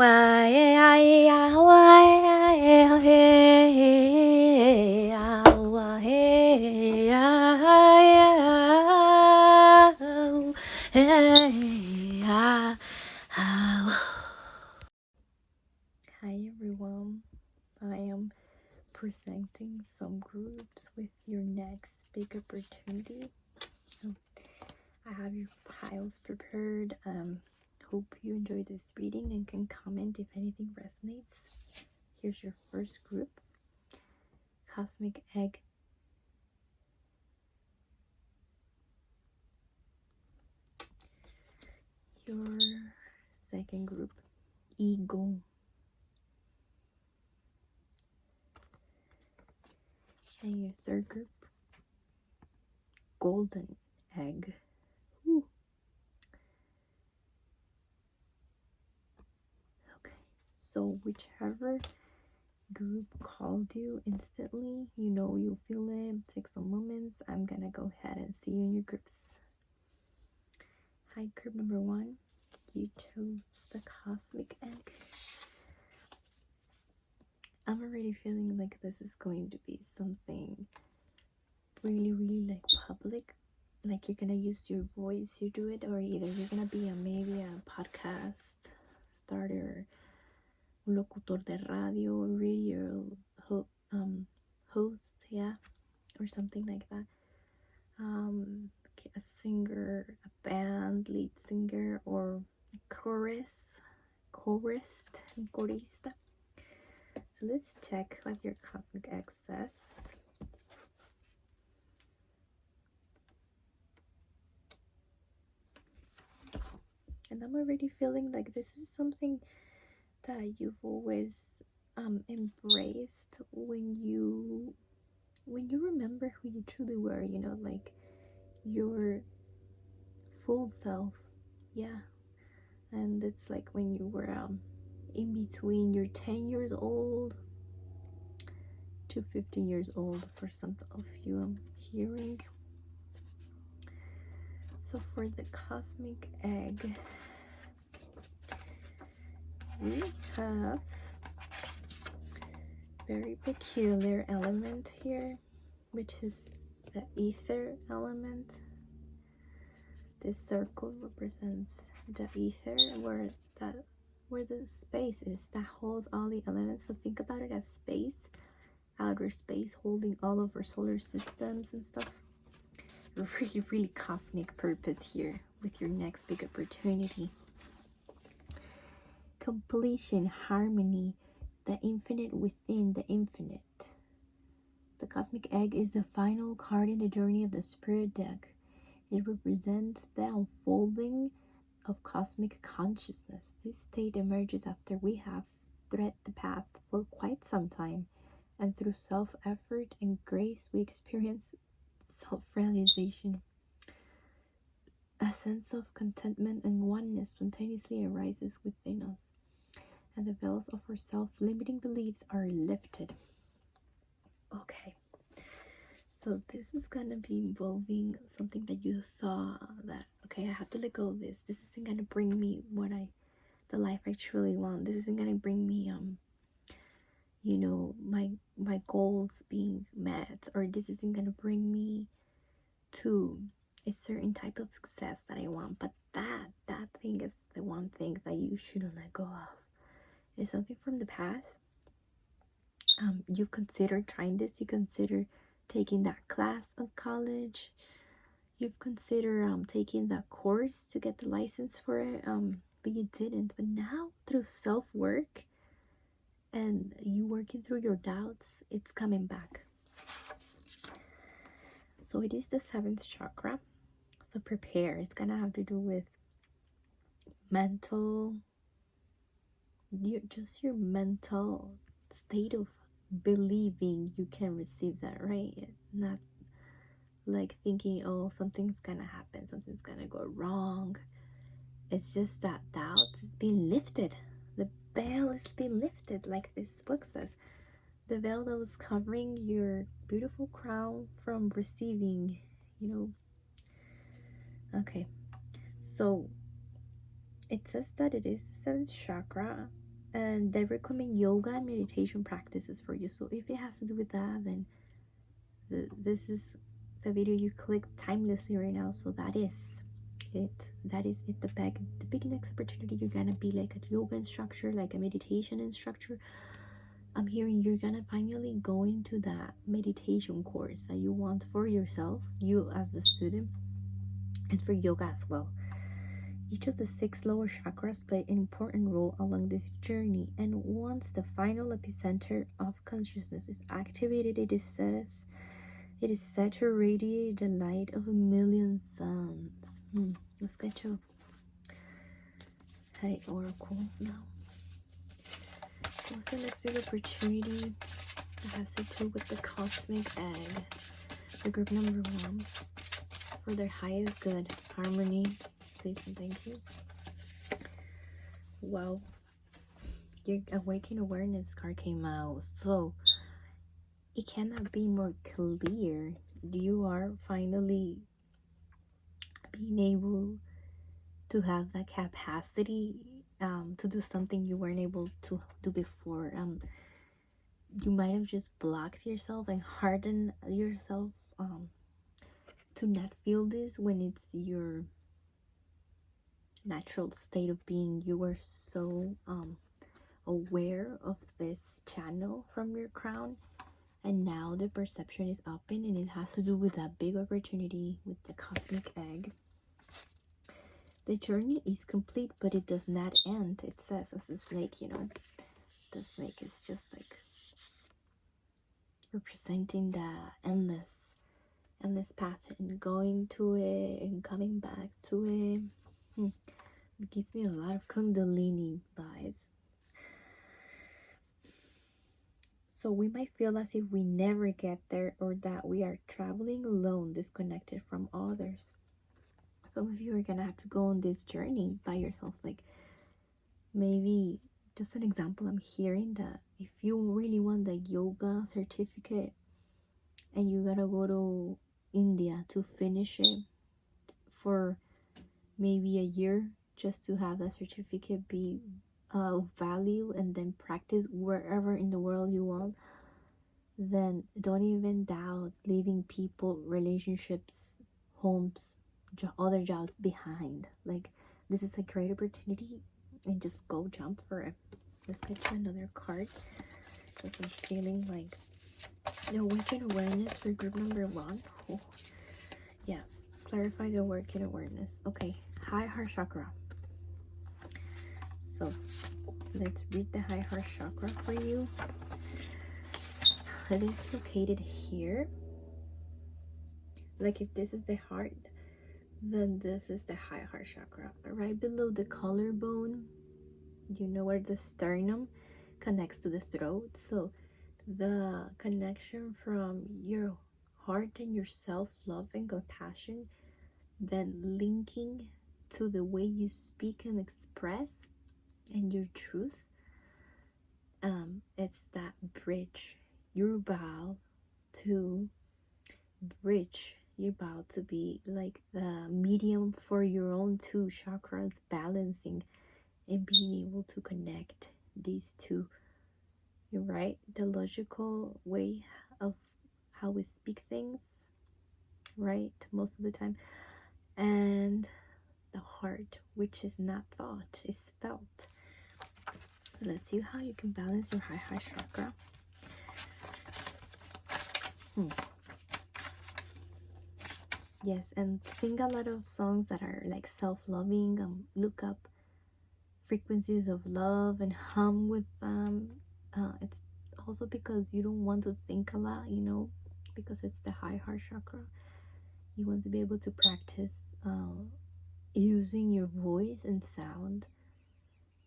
everyone, I am presenting some groups with your next big opportunity. I have your piles prepared. Hope you enjoy this reading and can comment if anything resonates. Here's your first group, Cosmic Egg. Your second group, Ego. And your third group, Golden Egg. Ooh. Okay, so whichever group called you instantly, you know you'll feel it. Take some moments. I'm gonna go ahead and see you in your groups. Hi, group number 1. You chose the Cosmic Egg. I'm already feeling like this is going to be something really like public, like you're gonna use your voice to do it, or either you're gonna be maybe a podcast starter, locutor de radio, radio host, yeah, or something like that. A singer, a band lead singer, or a chorista. So let's check what your Cosmic Egg says. And I'm already feeling like this is something that you've always embraced when you remember who you truly were, you know, like your full self. Yeah. And it's like when you were in between your 10 years old to 15 years old, for some of you I'm hearing. So for the Cosmic Egg, we have very peculiar element here, which is the ether element. This circle represents the ether, where the space is that holds all the elements. So think about it as space, outer space, holding all of our solar systems and stuff. Really cosmic purpose here with your next big opportunity. Completion, harmony, the infinite within the infinite. The Cosmic Egg is the final card in the journey of the Spirit deck. It represents the unfolding of cosmic consciousness. This state emerges after we have tread the path for quite some time, and through self-effort and grace we experience self-realization. A sense of contentment and oneness spontaneously arises within us, and the veils of our self-limiting beliefs are lifted. Okay. So this is gonna be involving something that you thought that, okay, I have to let go of this. This isn't gonna bring me the life I truly want. This isn't gonna bring me my goals being met, or this isn't gonna bring me to a certain type of success that I want. But that thing is the one thing that you shouldn't let go of. It's something from the past. You've considered trying this. You consider taking that class in college. You've considered taking that course to get the license for it, but you didn't. But now, through self-work and you working through your doubts, it's coming back. So it is the 7th chakra. So prepare. It's gonna have to do with your mental state of believing you can receive that, right? Not like thinking, oh, something's gonna happen, something's gonna go wrong. It's just that doubt is being lifted. The veil is being lifted, like this book says. The veil that was covering your beautiful crown from receiving, Okay, so it says that it is the 7th chakra, And they recommend yoga and meditation practices for you. So if it has to do with that, then this is the video you clicked timelessly right now. So that is it. The big next opportunity, you're gonna be like a yoga instructor, like a meditation instructor. I'm hearing you're gonna finally go into that meditation course that you want for yourself, you as the student, and for yoga as well. Each of the 6 lower chakras play an important role along this journey, and once the final epicenter of consciousness is activated, it is said to radiate the light of a million suns. Let's get your High Oracle now. What's the next big opportunity that has to do with the cosmic egg? The group number 1, for their highest good, harmony. Please and thank you. Wow. Your Awakened Awareness card came out. So, it cannot be more clear. You are finally being able to have that capacity to do something you weren't able to do before. You might have just blocked yourself and hardened yourself to not feel this when it's your natural state of being. You were so aware of this channel from your crown, and now the perception is open, and it has to do with that big opportunity with the cosmic egg. The journey is complete, but it does not end. It says, as a snake, you know, the snake is just like representing the endless path, and going to it and coming back to it. It gives me a lot of Kundalini vibes. So we might feel as if we never get there, or that we are traveling alone, disconnected from others. Some of you are gonna have to go on this journey by yourself. Like, maybe, just an example, I'm hearing that if you really want the yoga certificate and you gotta go to India to finish it for maybe a year, just to have that certificate be of value, and then practice wherever in the world you want, then don't even doubt leaving people, relationships, homes, other jobs behind. Like, this is a great opportunity, and just go jump for it. Let's get you another card, because I'm feeling like the Awakened Awareness for group number 1. Oh, yeah, clarify the Awakened Awareness. Okay, high heart chakra. So let's read the high heart chakra for you. It is located here. Like, if this is the heart, then this is the high heart chakra, right below the collarbone. You know where the sternum connects to the throat. So the connection from your heart and your self-love and compassion, then linking to the way you speak and express and your truth, it's that bridge. You're about to bridge. You're about to be like the medium for your own 2 chakras, balancing and being able to connect these 2. You're right, the logical way of how we speak things, right, most of the time, and the heart, which is not thought, is felt. Let's see how you can balance your high heart chakra. Yes, and sing a lot of songs that are like self-loving. Look up frequencies of love and hum with them. It's also because you don't want to think a lot, you know, because it's the high heart chakra. You want to be able to practice using your voice and sound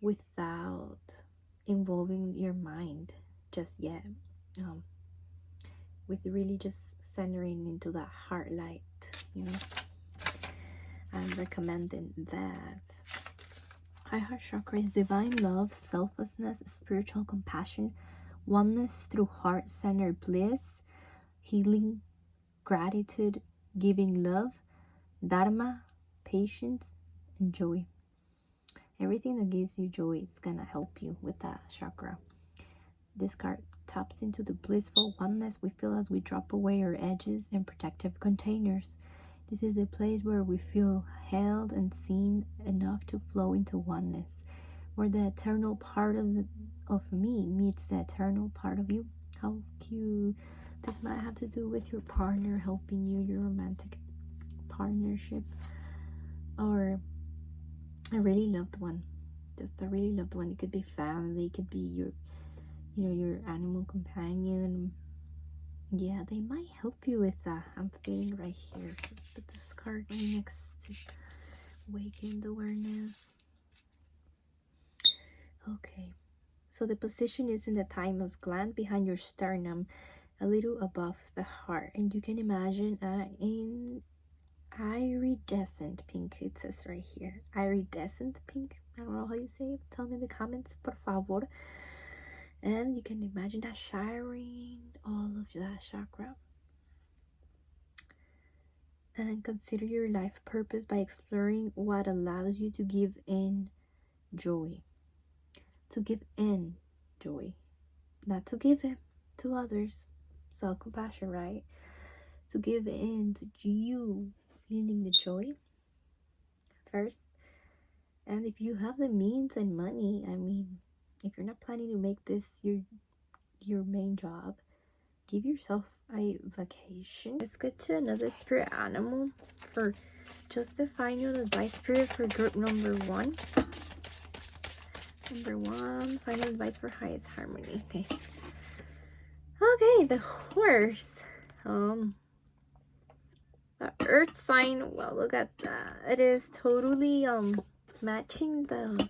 without involving your mind just yet, with really just centering into that heart light, you know. I'm recommending that. High heart chakra is divine love, selflessness, spiritual compassion, oneness through heart-centered bliss, healing, gratitude, giving love, dharma, patience, and joy. Everything that gives you joy is gonna help you with that chakra. This card taps into the blissful oneness we feel as we drop away our edges and protective containers. This is a place where we feel held and seen enough to flow into oneness, where the eternal part of me meets the eternal part of you. How cute. This might have to do with your partner helping you, your romantic partnership, or a really loved one. Just a really loved one. It could be family, it could be your your animal companion. Yeah, they might help you with that. I'm feeling right here. Let's put this card right next to Awakened Awareness. Okay, so the position is in the thymus gland behind your sternum, a little above the heart, and you can imagine in iridescent pink. It says right here, iridescent pink. I don't know how you say it. Tell me in the comments, por favor. And you can imagine that shining all of that chakra. And consider your life purpose by exploring what allows you to give in joy. To give in joy. Not to give it to others. Self-compassion, right? To give in to you feeling the joy first. And if you have the means and money, I mean, if you're not planning to make this your main job, give yourself a vacation. Let's get to another spirit animal for just the final advice period for group number 1. Number 1, final advice for highest harmony. Okay. Okay, the horse. The earth sign. Well, look at that. It is totally matching the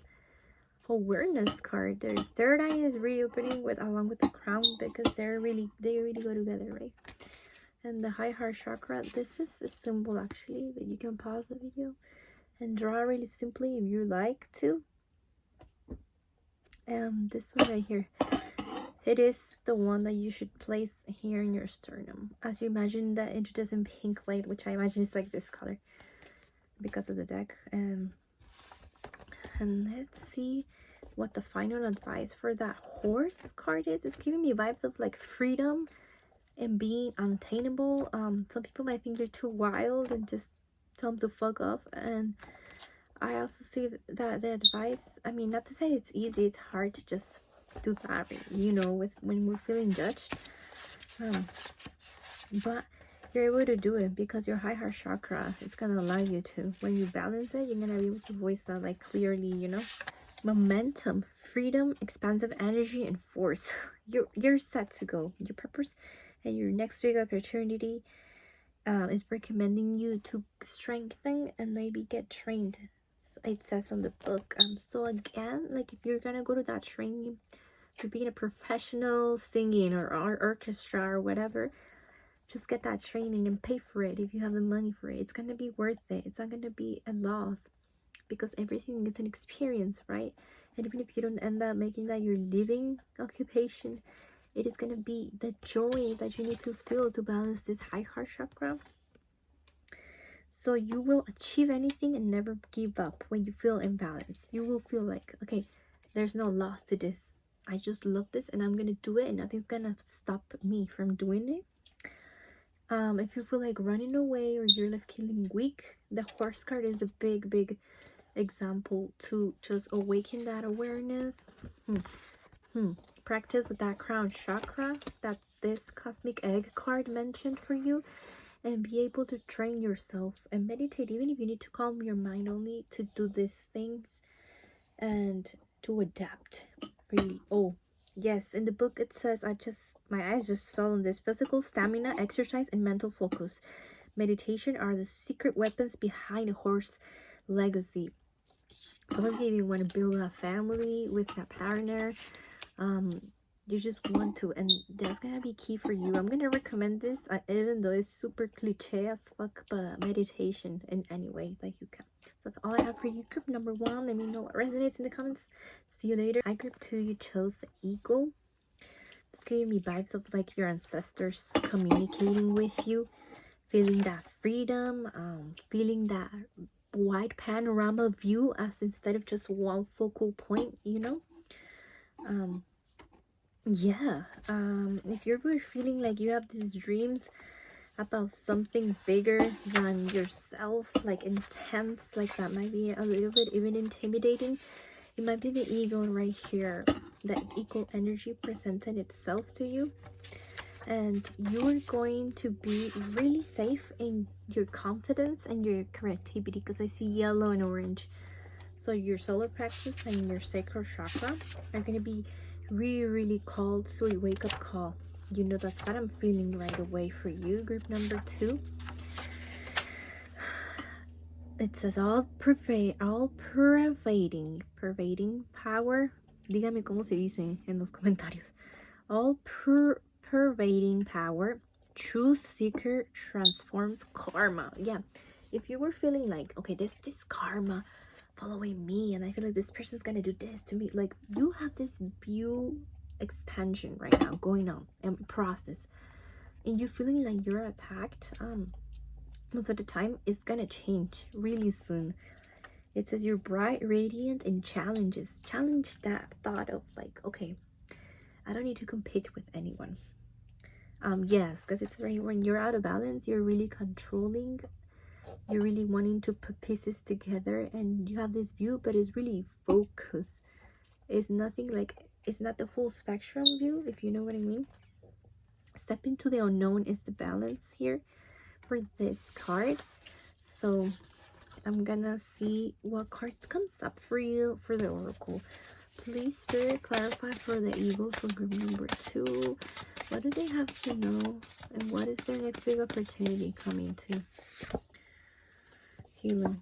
awareness card. Their third eye is reopening along with the crown, because they really go together, right? And the high heart chakra, this is a symbol actually that you can pause the video and draw really simply if you like to. This one right here, it is the one that you should place here in your sternum. As you imagine that iridescent pink light, which I imagine is like this color because of the deck. And let's see what the final advice for that horse card is. It's giving me vibes of like freedom and being untameable. Some people might think you're too wild and just tell them to fuck off. And I also see that the advice, I mean, not to say it's easy, it's hard to just do that, when we're feeling judged. But you're able to do it because your high heart chakra is gonna allow you to. When you balance it, you're gonna be able to voice that like clearly, Momentum, freedom, expansive energy, and force. You're set to go. Your purpose and your next big opportunity is recommending you to strengthen and maybe get trained. It says on the book. So again, like if you're gonna go to that training to be a professional singing or orchestra or whatever, just get that training and pay for it if you have the money for it. It's gonna be worth it. It's not gonna be a loss, because everything is an experience, right? And even if you don't end up making that your living occupation, it is going to be the joy that you need to feel to balance this high heart chakra. So you will achieve anything and never give up when you feel imbalanced. You will feel like, okay, there's no loss to this. I just love this and I'm going to do it, and nothing's going to stop me from doing it. If you feel like running away or you're like feeling weak, the horse card is a big example to just awaken that awareness. Practice with that crown chakra that this cosmic egg card mentioned for you, and be able to train yourself and meditate, even if you need to calm your mind only to do these things and to adapt, really. Oh yes, in the book it says, my eyes just fell on this: physical stamina, exercise, and mental focus. Meditation are the secret weapons behind a horse legacy. Some of you even want to build a family with a partner. You just want to, and that's gonna be key for you. I'm gonna recommend this, even though it's super cliche as fuck, but meditation in any way that you can. So that's all I have for you, group number 1. Let me know what resonates in the comments. See you later. Hi, group 2, you chose the eagle. It's giving me vibes of like your ancestors communicating with you, feeling that freedom, feeling that wide panorama view, as instead of just one focal point, you know. If you're feeling like you have these dreams about something bigger than yourself, like intense, like that might be a little bit even intimidating. It might be the ego right here, that equal energy presented itself to you, and you are going to be really safe in your confidence and your creativity, because I see yellow and orange. So your solar plexus and your sacral chakra are going to be really called to a wake-up call. You know, that's what I'm feeling right away for you, group number 2. It says pervading power. Dígame cómo se dice en los comentarios. Pervading power. Truth seeker transforms karma. Yeah, if you were feeling like, okay, this karma following me, and I feel like this person's gonna do this to me, like, you have this view expansion right now going on and process, and you're feeling like you're attacked, most of the time it's gonna change really soon. It says you're bright, radiant, and challenge that thought of like, okay, I don't need to compete with anyone. Yes, because it's right when you're out of balance, you're really controlling, you're really wanting to put pieces together, and you have this view, but it's really focused. It's nothing like, it's not the full spectrum view, if you know what I mean. Step into the unknown is the balance here for this card. So I'm gonna see what card comes up for you for the oracle. Please, Spirit, clarify for the ego for group number 2. What do they have to know, and what is their next big opportunity coming to? Healing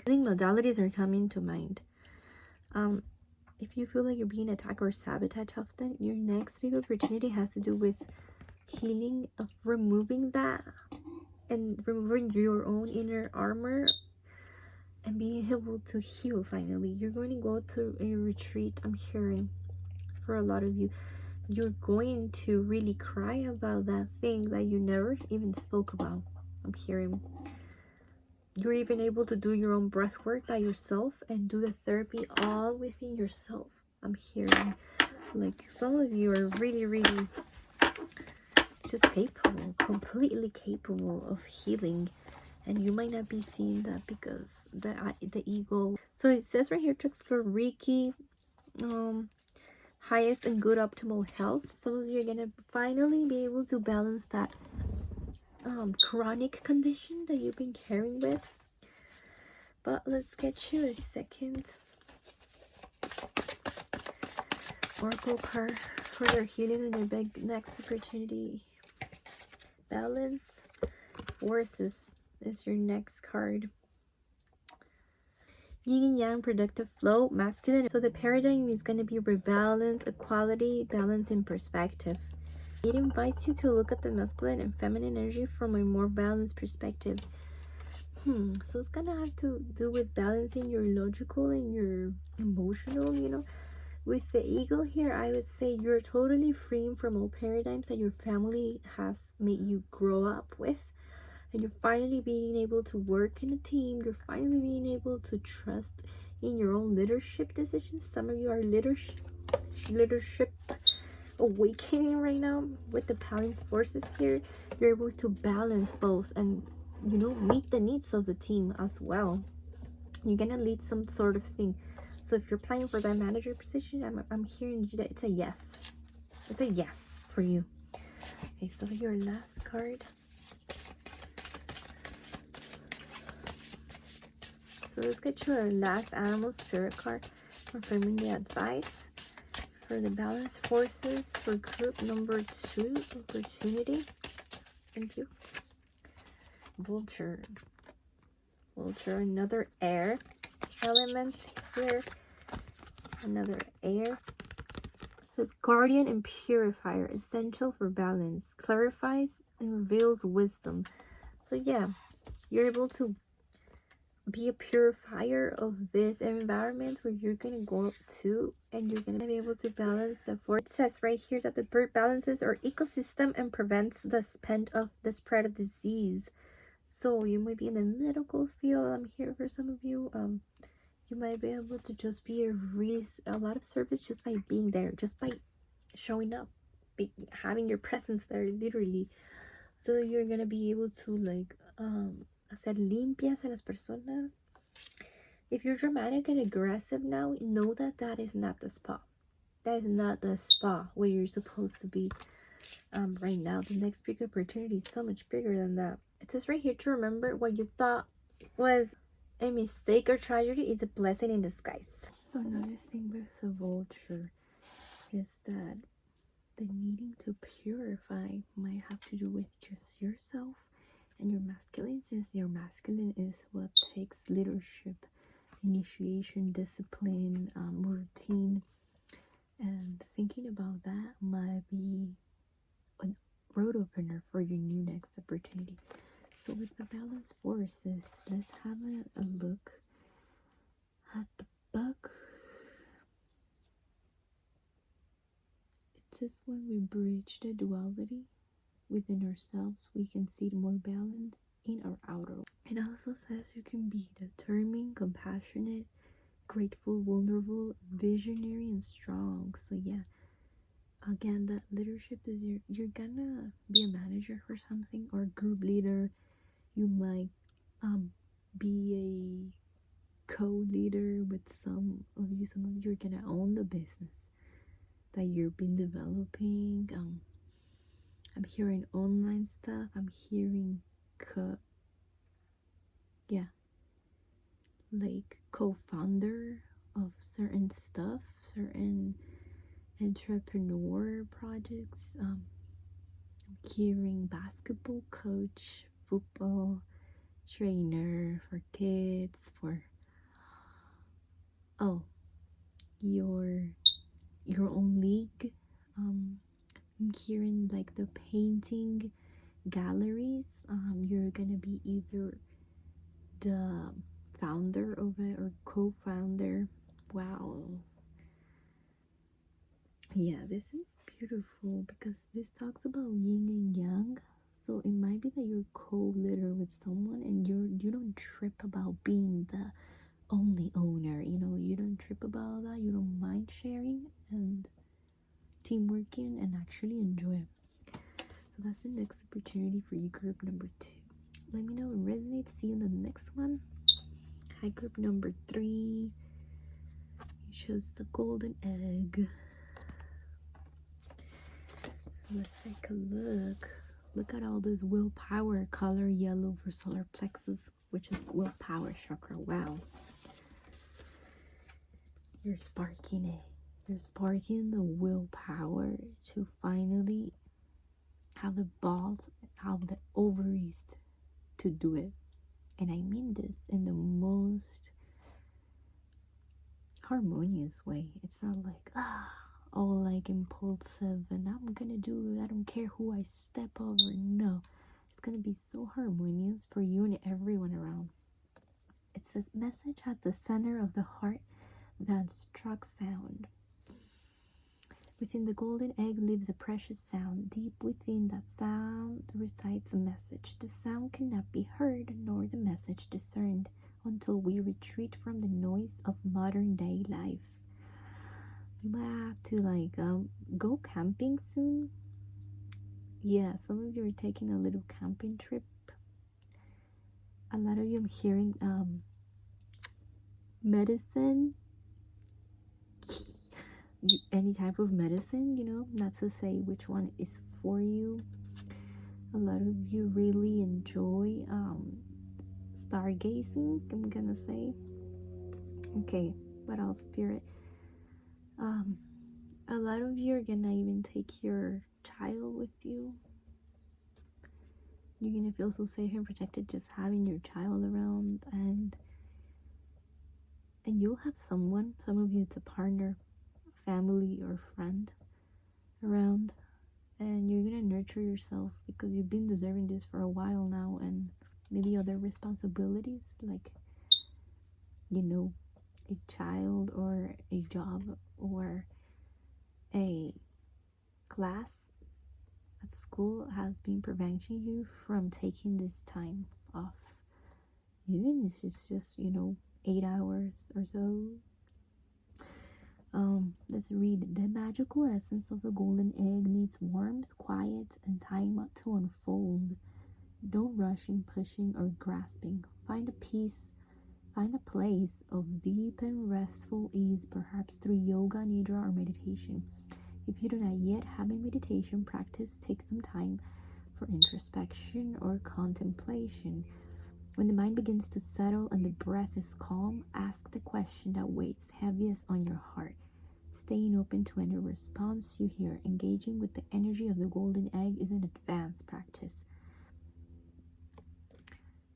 modalities are coming to mind. If you feel like you're being attacked or sabotaged often, your next big opportunity has to do with healing, of removing that and removing your own inner armor and being able to heal finally. You're going to go to a retreat, I'm hearing, for a lot of you. You're going to really cry about that thing that you never even spoke about, I'm hearing. You're even able to do your own breath work by yourself and do the therapy all within yourself, I'm hearing. Like, some of you are really just capable, completely capable of healing, and you might not be seeing that because the ego. So it says right here to explore Reiki, highest and good optimal health. Some of you are gonna finally be able to balance that chronic condition that you've been carrying with. But let's get you a second oracle card for their healing and their big next opportunity. Balance forces is your next card. Yin and yang, productive flow, masculine. So the paradigm is going to be rebalance, equality, balance, and perspective. It invites you to look at the masculine and feminine energy from a more balanced perspective. So it's gonna have to do with balancing your logical and your emotional, you know. With the ego here, I would say you're totally free from all paradigms that your family has made you grow up with. And you're finally being able to work in a team. You're finally being able to trust in your own leadership decisions. Some of you are leadership awakening right now with the balance forces here. You're able to balance both and, you know, meet the needs of the team as well. You're gonna lead some sort of thing. So if you're applying for that manager position, I'm hearing that it's a yes. It's a yes for you. Okay, so your last card. So let's get your last animal spirit card, confirming the advice for the balance forces for group number 2, opportunity. Thank you. Vulture, another air element here. Another air. It says guardian and purifier, essential for balance, clarifies and reveals wisdom. So yeah, you're able to be a purifier of this environment where you're gonna go to, and you're gonna be able to balance the force. It says right here that the bird balances our ecosystem and prevents the spread of disease. So you might be in the medical field. I'm here for some of you. You might be able to just be a lot of service just by being there, just by showing up, having your presence there, literally. So you're gonna be able to like hacer limpias a las personas. If you're dramatic and aggressive now, know that that is not the spa. That is not the spa where you're supposed to be right now. The next big opportunity is so much bigger than that. It says right here to remember what you thought was a mistake or tragedy is a blessing in disguise. So another thing with the vulture is that the needing to purify might have to do with just yourself and your masculine, since your masculine is what takes leadership, initiation, discipline, routine, and thinking about that might be a road opener for your new next opportunity. So with the balance forces, let's have a look at the book. It says when we bridge the duality within ourselves, we can see more balance in our outer. It also says you can be determined, compassionate, grateful, vulnerable, visionary, and strong. So yeah, again, that leadership is you're gonna be a manager for something or a group leader. You might be a co-leader with some of you are gonna own the business that you've been developing. I'm hearing online stuff. I'm hearing like co-founder of certain stuff, certain entrepreneur projects. I'm hearing basketball coach, football trainer for kids, for your own league. I'm hearing like the painting galleries. You're gonna be either the founder of it or co-founder. Wow. Yeah, this is beautiful because this talks about yin and yang. So it might be that you're co-leader with someone and you don't trip about being the only owner. You don't trip about that. You don't mind sharing and team working and actually enjoy it. So that's the next opportunity for you, group number 2. Let me know if it resonates. See you in the next one. Hi, group number 3. You chose the golden egg. So let's take a look. Look at all this willpower color, yellow for solar plexus, which is willpower chakra. Wow. You're sparking it. You're sparking the willpower to finally have the balls, have the ovaries to do it. And I mean this in the most harmonious way. It's not like, all like impulsive and I'm gonna do it. I don't care who I step over. No. It's gonna be so harmonious for you and everyone around. It says message at the center of the heart that struck sound. Within the golden egg lives a precious sound. Deep within that sound resides a message. The sound cannot be heard nor the message discerned until we retreat from the noise of modern day life. You might have to go camping soon. Yeah, some of you are taking a little camping trip. A lot of you, I'm hearing medicine. Any type of medicine, not to say which one is for you. A lot of you really enjoy stargazing, I'm gonna say. Okay, what else, spirit? A lot of you are gonna even take your child with you. You're gonna feel so safe and protected just having your child around, and you'll have someone, some of you it's a partner, family or friend around, and you're gonna nurture yourself because you've been deserving this for a while now, and maybe other responsibilities like a child or a job or a class at school has been preventing you from taking this time off, even if it's just 8 hours or so. Let's read. The magical essence of the golden egg needs warmth, quiet, and time to unfold. Don't rush in pushing or grasping. Find a place of deep and restful ease, perhaps through yoga, nidra, or meditation. If you do not yet have a meditation practice, take some time for introspection or contemplation. When the mind begins to settle and the breath is calm, ask the question that weighs heaviest on your heart. Staying open to any response you hear, engaging with the energy of the golden egg, is an advanced practice.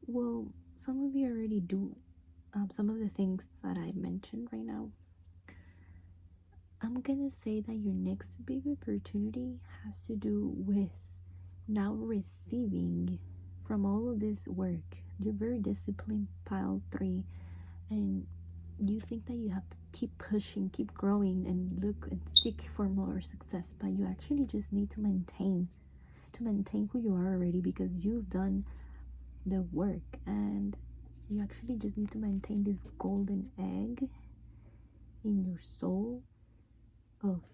Well, some of you already do some of the things that I mentioned right now. I'm gonna say that your next big opportunity has to do with now receiving from all of this work. You're very disciplined, pile 3, and you think that you have to keep pushing, keep growing, and look and seek for more success, but you actually just need to maintain who you are already, because you've done the work, and you actually just need to maintain this golden egg in your soul of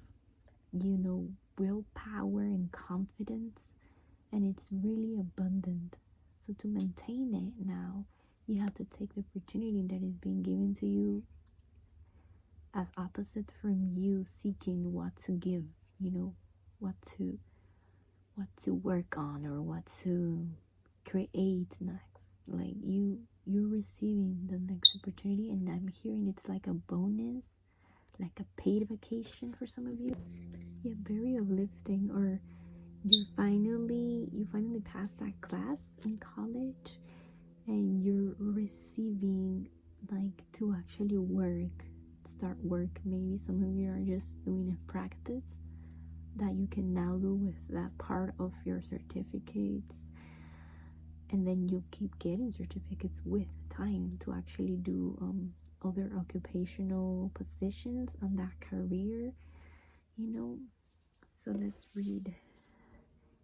willpower and confidence, and it's really abundant. So to maintain it now, you have to take the opportunity that is being given to you as opposite from you seeking what to give, what to work on or what to create next. Like you're receiving the next opportunity, and I'm hearing it's like a bonus, like a paid vacation for some of you. Yeah, very uplifting. Or you finally passed that class in college, and you're receiving like to actually start work. Maybe some of you are just doing a practice that you can now do with that part of your certificates, and then you keep getting certificates with time to actually do other occupational positions on that career, So let's read.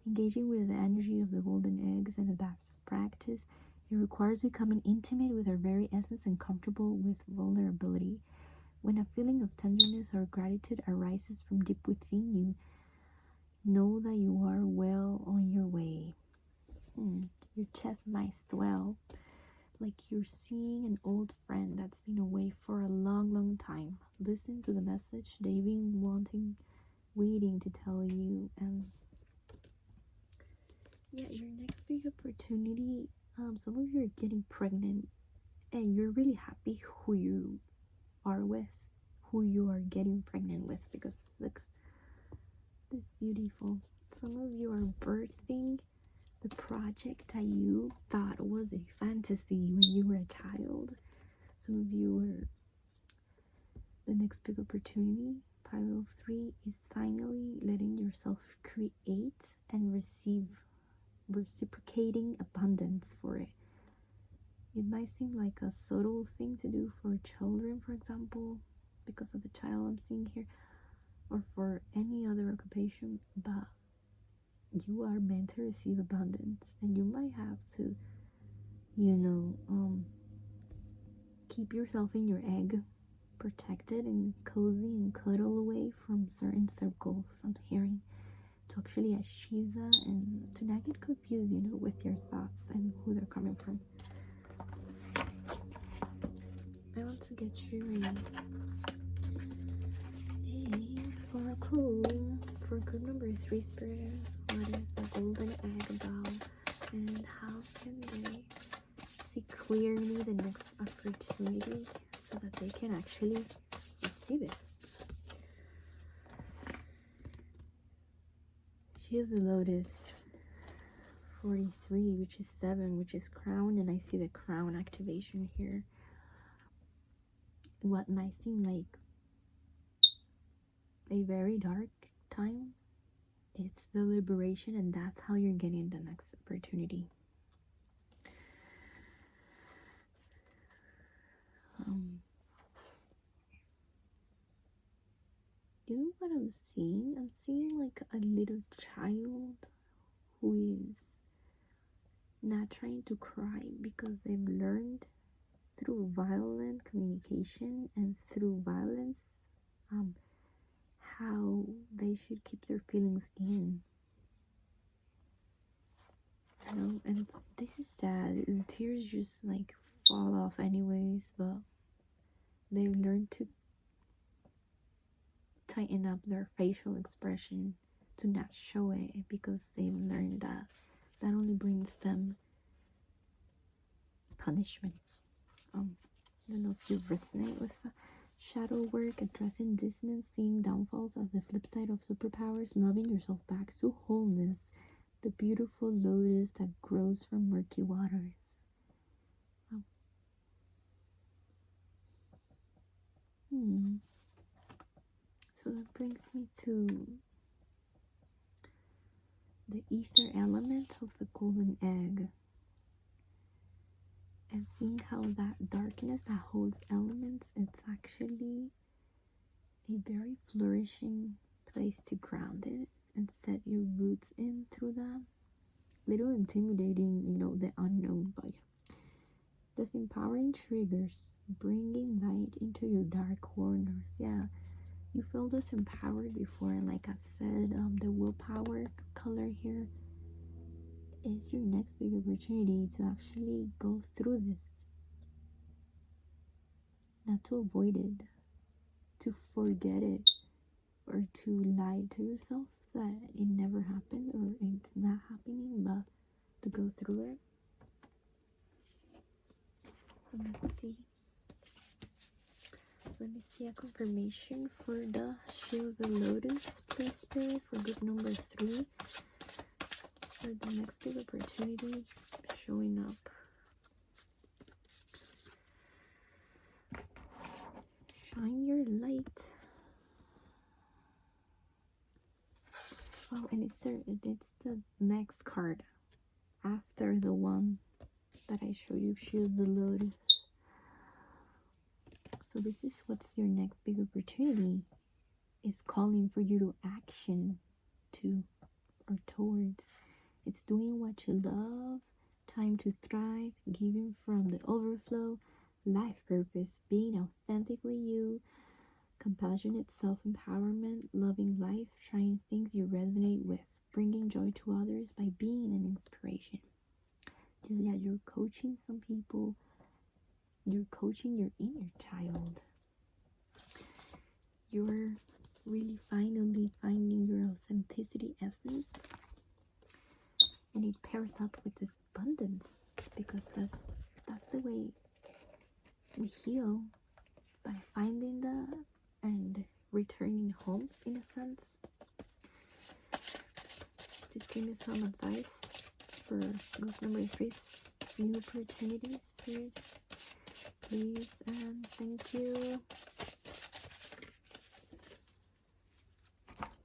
Engaging with the energy of the golden eggs and adapts practice, it requires becoming intimate with our very essence and comfortable with vulnerability. When a feeling of tenderness or gratitude arises from deep within you, know that you are well on your way. Your chest might swell, like you're seeing an old friend that's been away for a long, long time. Listen to the message they've been waiting to tell you. And yeah, your next big opportunity, some of you are getting pregnant, and you're really happy who you are getting pregnant with, because look, this beautiful. Some of you are birthing the project that you thought was a fantasy when you were a child. Some of you are the next big opportunity. Pile 3 is finally letting yourself create and receive, reciprocating abundance for it. It might seem like a subtle thing to do for children, for example, because of the child I'm seeing here, or for any other occupation, but you are meant to receive abundance, and you might have to keep yourself in your egg, protected and cozy and cuddle away from certain circles, I'm hearing, to actually achieve that, and to not get confused with your thoughts and who they're coming from. I want to get you a oracle for group number 3, Spirit. What is a golden egg about, and how can they see clearly the next opportunity so that they can actually receive it? She is the Lotus 43, which is 7, which is crown, and I see the crown activation here. What might seem like a very dark time, it's the liberation, and that's how you're getting the next opportunity. You know what I'm seeing? I'm seeing like a little child who is not trying to cry because they've learned through violent communication and through violence how they should keep their feelings in. You know, and this is sad. And tears just like fall off anyways, but they learn to tighten up their facial expression to not show it because they've learned that only brings them punishment. I don't know if you resonate with the shadow work, addressing dissonance, seeing downfalls as the flip side of superpowers, loving yourself back to wholeness, the beautiful lotus that grows from murky waters. So that brings me to the ether element of the golden egg, and seeing how that darkness that holds elements, it's actually a very flourishing place to ground it and set your roots in through that. Little intimidating, you know, the unknown, but yeah. Disempowering triggers, bringing light into your dark corners. Yeah, you feel disempowered before, and like I said, the willpower color here is your next big opportunity to actually go through this, not to avoid it, to forget it, or to lie to yourself that it never happened or it's not happening, but to go through it. Let me see a confirmation for the Shield the Lotus, please, Spirit, for group number 3, for the next big opportunity showing up. Shine your light. Oh, and it's the next card after the one that I showed you, Shield the Lotus. So this is what's your next big opportunity is calling for you to action to or towards. It's doing what you love, time to thrive, giving from the overflow, life purpose, being authentically you, compassionate self-empowerment, loving life, trying things you resonate with, bringing joy to others by being an inspiration. Julia, you're coaching some people. You're coaching your inner child. You're really finally finding your authenticity essence. And it pairs up with this abundance, because that's the way we heal, by finding that and returning home, in a sense. Just give me some advice for group number 3's new opportunities, Spirit, please, and thank you.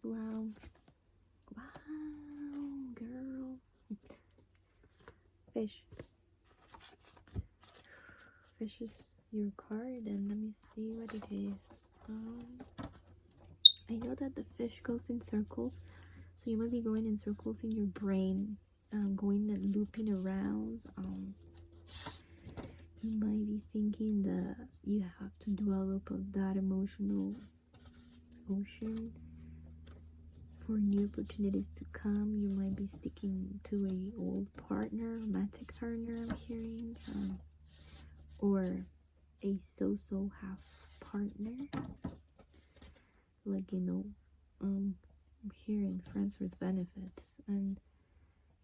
Wow, girl. Fish is your card, and let me see what it is. I know that the fish goes in circles, so you might be going in circles in your brain, going and looping around. You might be thinking that you have to develop of that emotional ocean for new opportunities to come. You might be sticking to a old partner, romantic partner, I'm hearing, or a so-so half partner, like, you know, I'm hearing friends with benefits, and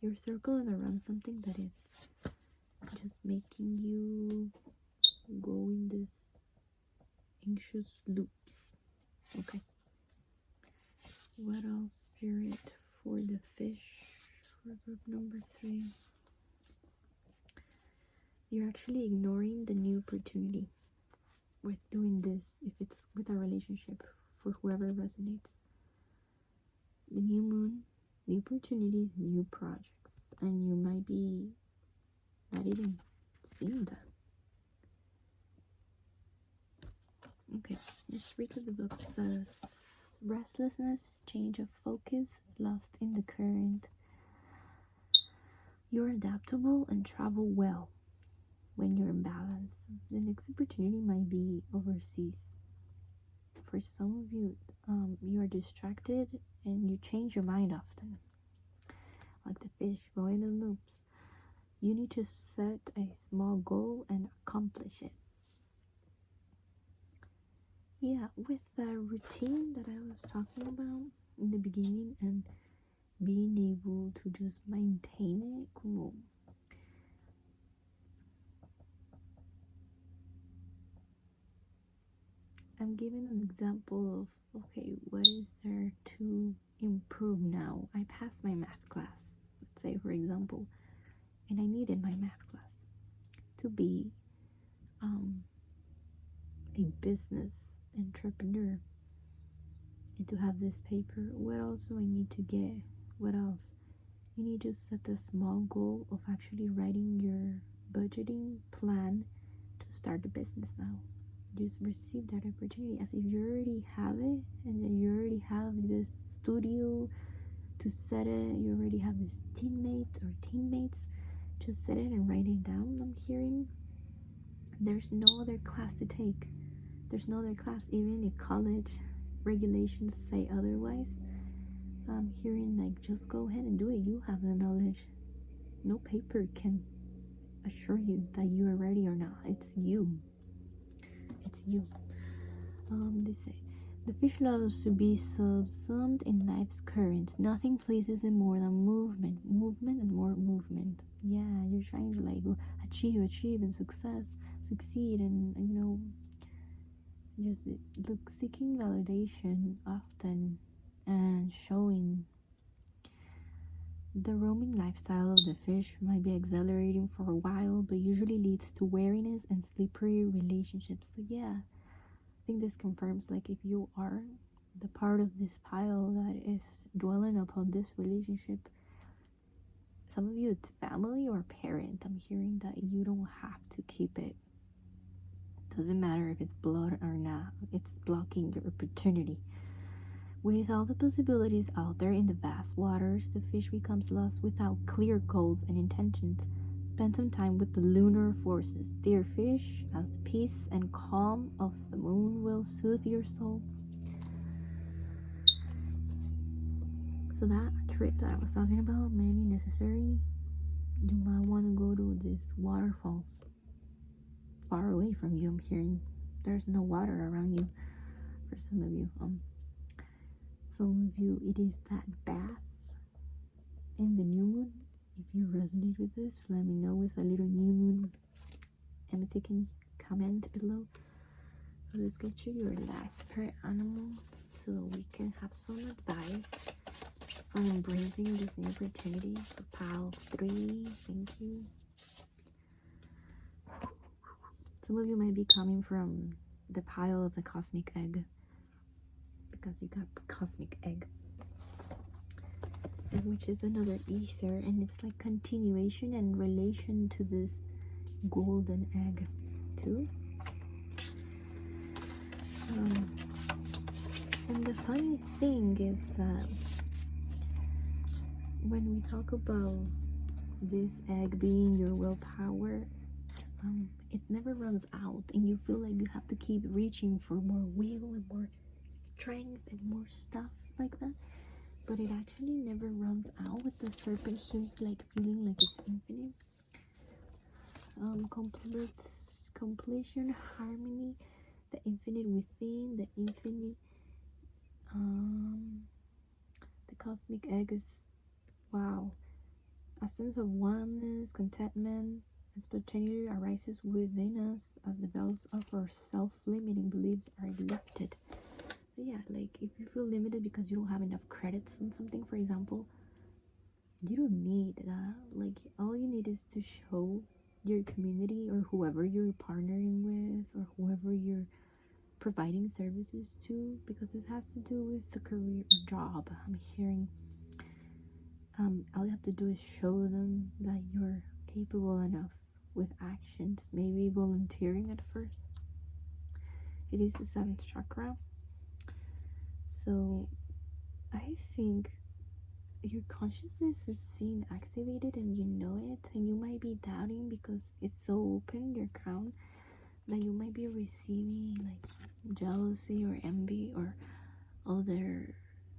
you're circling around something that is just making you go in this anxious loops. Okay, what else, Spirit, for the fish for group number 3? You're actually ignoring the new opportunity with doing this, if it's with a relationship, for whoever resonates. The new moon, new opportunities, new projects, and you might be not even seeing that. Okay, let's read what the book says. Restlessness, change of focus, lost in the current. You're adaptable and travel well when you're in balance. The next opportunity might be overseas. For some of you, you are distracted and you change your mind often. Like the fish going in loops. You need to set a small goal and accomplish it. Yeah, with the routine that I was talking about in the beginning and being able to just maintain it, como I'm giving an example of, okay, what is there to improve now? I passed my math class, let's say, for example, and I needed my math class to be a business entrepreneur and to have this paper. What else do I need to get? What else? You need to set a small goal of actually writing your budgeting plan to start a business now. Just receive that opportunity as if you already have it, and then you already have this studio to set it. You already have this teammates. Just set it and write it down. I'm hearing there's no other class to take. There's no other class, even if college regulations say otherwise. I'm hearing like, just go ahead and do it. You have the knowledge. No paper can assure you that you are ready or not. It's you. They say the fish loves to be subsumed in life's currents. Nothing pleases him more than movement and more movement. Yeah, you're trying to like achieve and succeed, and just seeking validation often and showing. The roaming lifestyle of the fish might be exhilarating for a while, but usually leads to weariness and slippery relationships. So yeah, I think this confirms, like, if you are the part of this pile that is dwelling upon this relationship, some of you it's family or parent. I'm hearing that you don't have to keep it. Doesn't matter if it's blood or not. It's blocking your opportunity. With all the possibilities out there in the vast waters, the fish becomes lost without clear goals and intentions. Spend some time with the lunar forces. Dear fish, as the peace and calm of the moon will soothe your soul. So that trip that I was talking about may be necessary. You might want to go to these waterfalls far away from you. I'm hearing there's no water around you for some of you. Some of you, it is that bath in the new moon. If you resonate with this, let me know with a little new moon can comment below. So let's get you your last spirit animal so we can have some advice for embracing this new opportunity for pile 3. Thank you. Some of you might be coming from the pile of the cosmic egg, because you got cosmic egg, and which is another ether, and it's like continuation and relation to this golden egg too. And the funny thing is that when we talk about this egg being your willpower, it never runs out, and you feel like you have to keep reaching for more will and more strength and more stuff like that, but it actually never runs out. With the serpent here, like feeling like it's infinite. Completion, harmony, the infinite within, the infinite. The cosmic egg is, wow, a sense of oneness, contentment, and spontaneity arises within us as the veils of our self-limiting beliefs are lifted. So yeah, like if you feel limited because you don't have enough credits on something, for example, you don't need that. Like, all you need is to show your community or whoever you're partnering with or whoever you're providing services to, because this has to do with the career or job. I'm hearing all you have to do is show them that you're capable enough with actions, maybe volunteering at first. It is the 7th chakra. So I think your consciousness is being activated and you know it, and you might be doubting because it's so open, your crown, that you might be receiving like jealousy or envy or other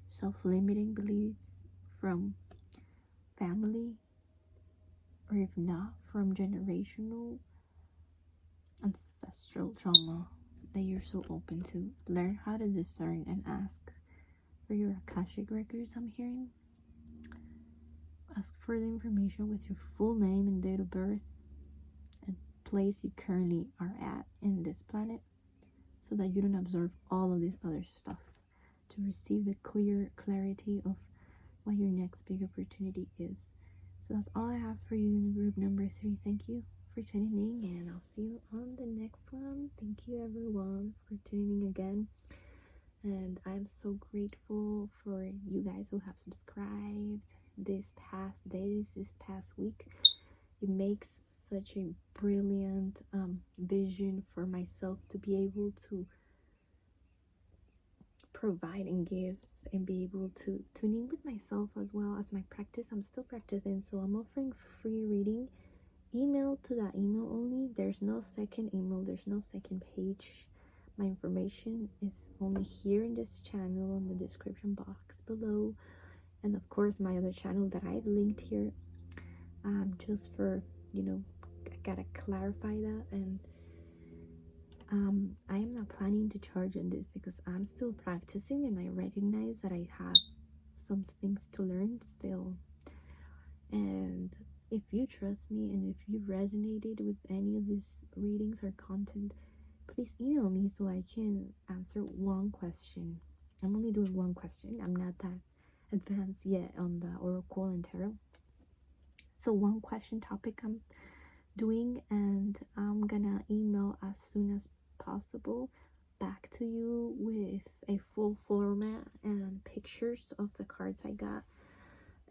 self-limiting beliefs from family, or if not, from generational ancestral trauma that you're so open to. Learn how to discern and ask for your Akashic records. I'm hearing ask for the information with your full name and date of birth and place you currently are at in this planet, so that you don't absorb all of this other stuff, to receive the clarity of what your next big opportunity is. So that's all I have for you in group number 3. Thank you for tuning in, and I'll see you on the next one. Thank you everyone for tuning in again, and I'm so grateful for you guys who have subscribed this past days, this past week. It makes such a brilliant vision for myself to be able to provide and give, and be able to tune in with myself as well as my practice. I'm still practicing, so I'm offering free reading. Email to that email only. There's no second email, there's no second page. My information is only here in this channel, on the description box below, and of course my other channel that I've linked here, just for, I gotta clarify that. And I am not planning to charge on this because I'm still practicing, and I recognize that I have some things to learn still. And if you trust me, and if you resonated with any of these readings or content, please email me so I can answer one question. I'm only doing one question. I'm not that advanced yet on the oracle and tarot. So one question topic I'm doing, and I'm gonna email as soon as possible back to you with a full format and pictures of the cards I got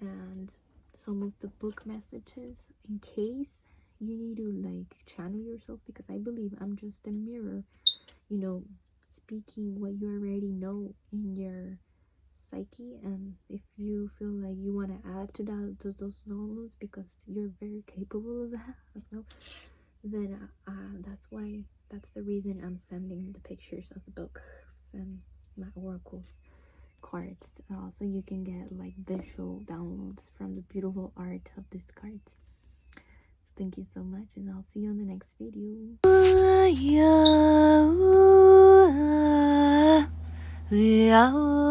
and some of the book messages, in case you need to like channel yourself, because I believe I'm just a mirror, speaking what you already know in your psyche. And if you feel like you want to add to that, to those downloads, because you're very capable of that as well, then that's the reason I'm sending the pictures of the books and my oracles cards, so you can get like visual downloads from the beautiful art of these cards. So thank you so much, and I'll see you on the next video. Yeah.